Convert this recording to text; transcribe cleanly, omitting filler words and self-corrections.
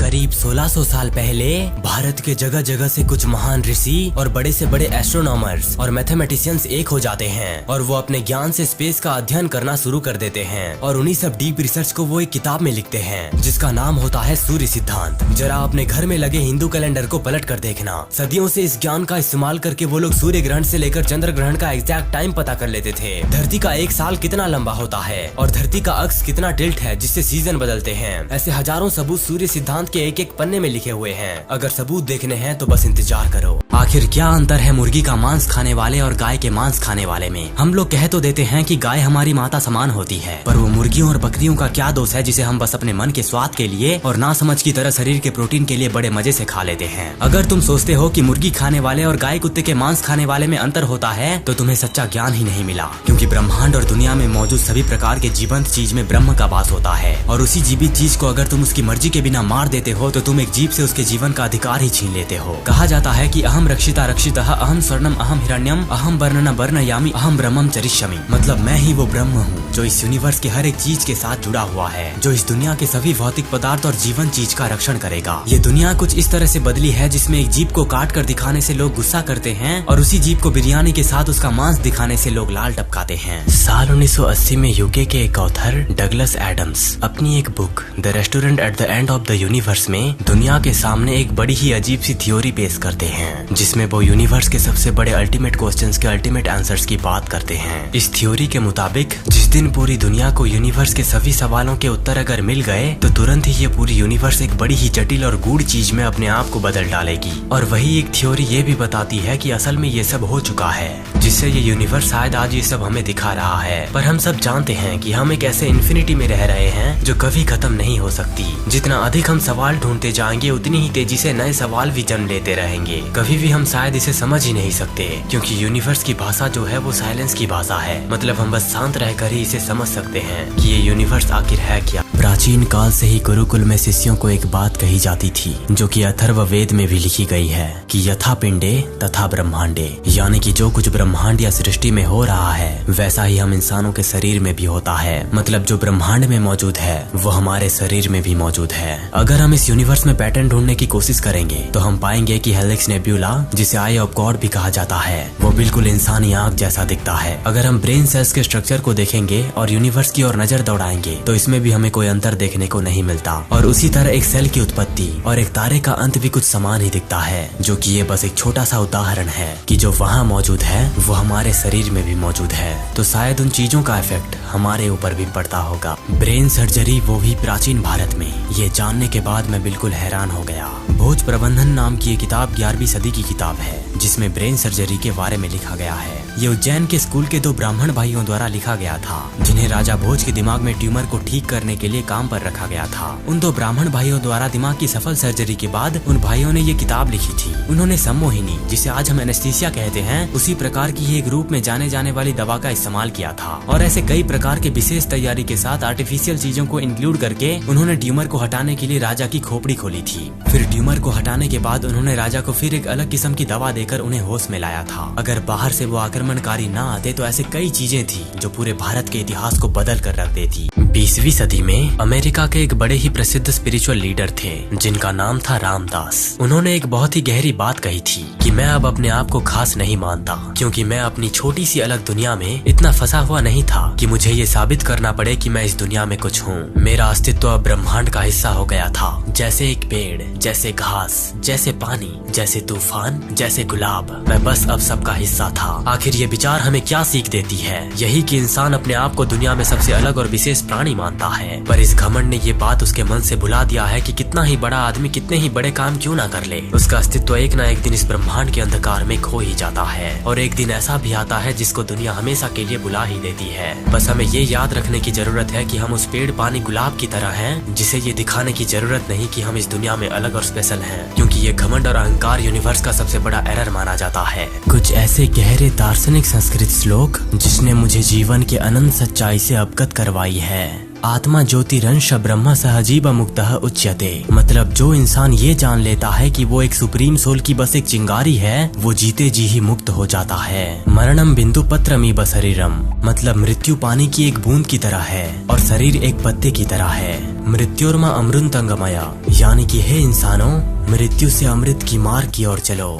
करीब 1600 साल पहले भारत के जगह जगह से कुछ महान ऋषि और बड़े से बड़े एस्ट्रोनॉमर्स और मैथमेटिशियंस एक हो जाते हैं और वो अपने ज्ञान से स्पेस का अध्ययन करना शुरू कर देते हैं और उन्हीं सब डीप रिसर्च को वो एक किताब में लिखते हैं जिसका नाम होता है सूर्य सिद्धांत। जरा अपने घर में लगे हिंदू कैलेंडर को पलट कर देखना। सदियों से इस ज्ञान का इस्तेमाल करके वो लोग सूर्य ग्रहण से लेकर चंद्र ग्रहण का एग्जैक्ट टाइम पता कर लेते थे। धरती का एक साल कितना लंबा होता है और धरती का अक्ष कितना टिल्ट है जिससे सीजन बदलते हैं। ऐसे हजारों सबूत सूर्य सिद्धांत के एक एक पन्ने में लिखे हुए हैं। अगर सबूत देखने हैं तो बस इंतजार करो। आखिर क्या अंतर है मुर्गी का मांस खाने वाले और गाय के मांस खाने वाले में? हम लोग कह तो देते हैं कि गाय हमारी माता समान होती है, पर वो मुर्गियों और बकरियों का क्या दोष है जिसे हम बस अपने मन के स्वाद के लिए और ना समझ की तरह शरीर के प्रोटीन के लिए बड़े मजे से खा लेते हैं। अगर तुम सोचते हो कि मुर्गी खाने वाले और गाय कुत्ते के मांस खाने वाले में अंतर होता है तो तुम्हें सच्चा ज्ञान ही नहीं मिला, क्योंकि ब्रह्मांड और दुनिया में मौजूद सभी प्रकार के जीवंत चीज में ब्रह्म का वास होता है और उसी जीवित चीज को अगर तुम उसकी मर्जी के बिना मार देते हो तो तुम एक जीव से उसके जीवन का अधिकार ही छीन लेते हो। कहा जाता है कि अहम रक्षिता रक्षितः, अहम स्वर्णम, अहम हिरण्यम, अहम वर्णन वर्णयामि, अहम ब्रह्मम चरिष्यामि। मतलब मैं ही वो ब्रह्म हूँ जो इस यूनिवर्स के हर एक चीज के साथ जुड़ा हुआ है, जो इस दुनिया के सभी भौतिक पदार्थ और जीवन चीज का रक्षण करेगा। ये दुनिया कुछ इस तरह से बदली है जिसमें एक जीव को काट कर दिखाने से लोग गुस्सा करते हैं और उसी जीव को बिरयानी के साथ उसका मांस दिखाने से लोग लाल टपकाते हैं। साल 1980 में यूके के एक ऑथर डगलस एडम्स अपनी एक book the restaurant at the end of the universe में दुनिया के सामने एक बड़ी ही अजीब सी थ्योरी पेश करते हैं, जिसमें वो यूनिवर्स के सबसे बड़े अल्टीमेट क्वेश्चंस के अल्टीमेट आंसर्स की बात करते हैं। इस थ्योरी के मुताबिक जिस दिन पूरी दुनिया को यूनिवर्स के सभी सवालों के उत्तर अगर मिल गए तो तुरंत ही ये पूरी यूनिवर्स एक बड़ी ही जटिल और गूढ़ चीज में अपने आप को बदल डालेगी। और वही एक थ्योरी ये भी बताती है कि असल में ये सब हो चुका है, जिससे ये यूनिवर्स शायद आज ये सब हमें दिखा रहा है। पर हम सब जानते हैं कि हम एक ऐसे इन्फिनिटी में रह रहे हैं जो कभी खत्म नहीं हो सकती। जितना अधिक हम सवाल ढूंढते जाएंगे उतनी ही तेजी से नए सवाल भी जन्म लेते रहेंगे। कभी भी हम शायद इसे समझ ही नहीं सकते, क्योंकि यूनिवर्स की भाषा जो है वो साइलेंस की भाषा है। मतलब हम बस शांत रहकर ही इसे समझ सकते हैं कि ये यूनिवर्स आखिर है क्या। प्राचीन काल से ही गुरुकुल में शिष्यों को एक बात कही जाती थी जो कि अथर्व वेद में भी लिखी गई है कि यथा पिंडे तथा ब्रह्मांडे, यानी कि जो कुछ ब्रह्मांड या सृष्टि में हो रहा है वैसा ही हम इंसानों के शरीर में भी होता है। मतलब जो ब्रह्मांड में मौजूद है वो हमारे शरीर में भी मौजूद है। अगर हम इस यूनिवर्स में पैटर्न ढूंढने की कोशिश करेंगे तो हम पाएंगे कि हेलिक्स नेब्यूला, जिसे आई ऑफ गॉड भी कहा जाता है, वो बिल्कुल इंसानी आंख जैसा दिखता है। अगर हम ब्रेन सेल्स के स्ट्रक्चर को देखेंगे और यूनिवर्स की ओर नजर दौड़ाएंगे तो इसमें भी हमें कोई अंतर देखने को नहीं मिलता। और उसी तरह एक सेल की उत्पत्ति और एक तारे का अंत भी कुछ समान ही दिखता है, जो कि ये बस एक छोटा सा उदाहरण है कि जो वहाँ मौजूद है वो हमारे शरीर में भी मौजूद है। तो शायद उन चीजों का इफेक्ट हमारे ऊपर भी पड़ता होगा। ब्रेन सर्जरी, वो भी प्राचीन भारत में। ये जानने के बाद मैं बिल्कुल हैरान हो गया। भोज प्रबंधन नाम की ये किताब 11वीं सदी की किताब है जिसमें ब्रेन सर्जरी के बारे में लिखा गया है। ये उज्जैन के स्कूल के 2 ब्राह्मण भाइयों द्वारा लिखा गया था जिन्हें राजा भोज के दिमाग में ट्यूमर को ठीक करने के लिए काम पर रखा गया था। उन 2 ब्राह्मण भाइयों द्वारा दिमाग की सफल सर्जरी के बाद उन भाइयों ने ये किताब लिखी थी। उन्होंने सम्मोहिनी, जिसे आज हम एनेस्थीसिया कहते हैं, उसी प्रकार की एक रूप में जाने जाने वाली दवा का इस्तेमाल किया था और ऐसे कई प्रकार के विशेष तैयारी के साथ आर्टिफिशियल चीजों को इंक्लूड करके उन्होंने ट्यूमर को हटाने के लिए राजा की खोपड़ी खोली थी। फिर ट्यूमर को हटाने के बाद उन्होंने राजा को फिर एक अलग किस्म की दवा देकर उन्हें होश में लाया था। अगर बाहर से वो आक्रमणकारी ना आते तो ऐसे कई चीजें थी जो पूरे भारत के इतिहास को बदल कर रख देती। 20वीं सदी में अमेरिका के एक बड़े ही प्रसिद्ध स्पिरिचुअल लीडर थे जिनका नाम था रामदास। उन्होंने एक बहुत ही गहरी बात कही थी कि मैं अब अपने आप को खास नहीं मानता, क्योंकि मैं अपनी छोटी सी अलग दुनिया में इतना फंसा हुआ नहीं था कि मुझे ये साबित करना पड़े कि मैं इस दुनिया में कुछ हूँ। मेरा अस्तित्व अब ब्रह्मांड का हिस्सा हो गया था, जैसे एक पेड़, जैसे घास, जैसे पानी, जैसे तूफान, जैसे गुलाब। मैं बस अब सबका हिस्सा था। आखिर ये विचार हमें क्या सीख देती है? यही कि इंसान अपने आप को दुनिया में सबसे अलग और विशेष प्राणी मानता है, पर इस घमंड ने ये बात उसके मन से भुला दिया है कि कितना ही बड़ा आदमी कितने ही बड़े काम क्यों ना कर ले, उसका अस्तित्व एक ना एक दिन इस ब्रह्मांड के अंधकार में खो ही जाता है। और एक दिन ऐसा भी आता है जिसको दुनिया हमेशा के लिए बुला ही देती है। बस हमें ये याद रखने की जरूरत है कि हम उस पेड़, पानी, गुलाब की तरह हैं, जिसे ये दिखाने की जरूरत नहीं कि हम इस दुनिया में अलग और स्पेशल हैं, क्योंकि ये घमंड और अहंकार यूनिवर्स का सबसे बड़ा एरर माना जाता है। कुछ ऐसे गहरे दार्शनिक संस्कृत श्लोक जिसने मुझे जीवन के अनंत सच्चाई से अवगत करवाई है। आत्मा ज्योतिरंश ब्रह्म सहजीव मुक्तः उच्यते। मतलब जो इंसान ये जान लेता है कि वो एक सुप्रीम सोल की बस एक चिंगारी है, वो जीते जी ही मुक्त हो जाता है। मरणम बिंदु पत्रमीव शरीरम, मतलब मृत्यु पानी की एक बूंद की तरह है और शरीर एक पत्ते की तरह है। मृत्योर्मा अमृतंगमया, यानी कि हे इंसानों, मृत्यु से अमृत की मार्ग की ओर चलो।